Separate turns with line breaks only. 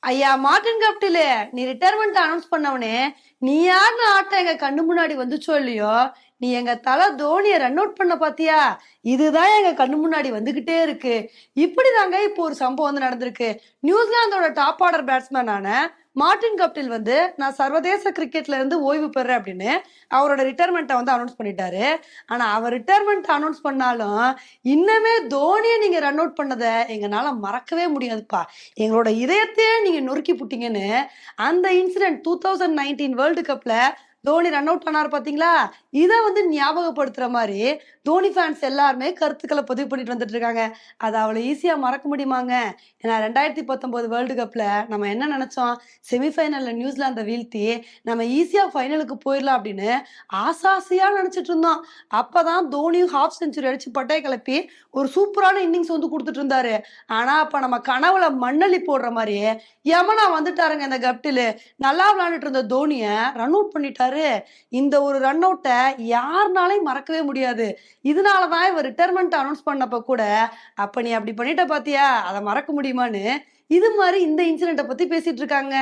ஐயா மார்டின் கப்டிலே நீ retirement announce பண்ணவனே நீ யாருன்னு ஆட்டம் எங்க கண்ணு முன்னாடி வந்துச்சோ இல்லையோ நீ எங்க தலை தோனியை ரன் அவுட் பண்ண பாத்தியா இதுதான் எங்க கண்ணு முன்னாடி வந்துகிட்டே இருக்கு. இப்படிதாங்க இப்போ ஒரு சம்பவம் வந்து நடந்திருக்கு. நியூசிலாந்தோட டாப் ஆர்டர் பேட்ஸ்மேனான மார்டின் கப்டில் வந்து நான் சர்வதேச கிரிக்கெட்ல இருந்து ஓய்வு பெறேன் அப்படின்னு அவரோட ரிட்டையர்மெண்ட்டை வந்து அனௌன்ஸ் பண்ணிட்டாரு. ஆனா அவர் ரிட்டையர்மெண்ட் அனௌன்ஸ் பண்ணாலும் இன்னமே தோனியை நீங்க ரன் அவுட் பண்ணதை எங்களால மறக்கவே முடியாதுப்பா, எங்களோட இதயத்தையே நீங்க நொறுக்கி புட்டீங்கன்னு அந்த இன்சிடென்ட் 2019 வேர்ல்டு கப்ல தோனி ரன் அவுட் பண்ணாரு பாத்தீங்களா, இதை வந்து ஞாபகப்படுத்துற மாதிரி தோனி ஃபேன்ஸ் எல்லாருமே கருத்துக்களை பதிவு பண்ணிட்டு வந்துட்டு இருக்காங்க. அதை அவ்வளவு ஈஸியா மறக்க முடியுமாங்க? ஏன்னா 2019 வேர்ல்டு கப்ல நம்ம என்ன நினைச்சோம், செமிஃபைனல்ல நியூசிலாந்தை வீழ்த்தி நம்ம ஈஸியா ஃபைனலுக்கு போயிடலாம் அப்படின்னு ஆசாசியா நினைச்சிட்டு இருந்தோம். அப்பதான் தோனியும் ஹாஃப் செஞ்சுரி அடிச்சு பட்டைய கிளப்பி ஒரு சூப்பரான இன்னிங்ஸ் வந்து கொடுத்துட்டு இருந்தாரு. ஆனா அப்ப நம்ம கனவுல மண்ணள்ளி போடுற மாதிரியே யமனா வந்துட்டாருங்க இந்த கப்டிலு. நல்லா விளையாண்டுட்டு இருந்த தோனிய ரன் அவுட் பண்ணிட்டாரு. இந்த ஒரு ரன் அவுட்டை யாருனாலையும் மறக்கவே முடியாது. இதனாலதான் இவர் ரிட்டையர்மெண்ட் அனௌன்ஸ் பண்ணப்ப கூட அப்ப நீ அப்படி பண்ணிட்ட பாத்தியா, அதை மறக்க முடியுமான்னு இது மாதிரி இந்த இன்சிடென்ட்டை பத்தி பேசிட்டு இருக்காங்க.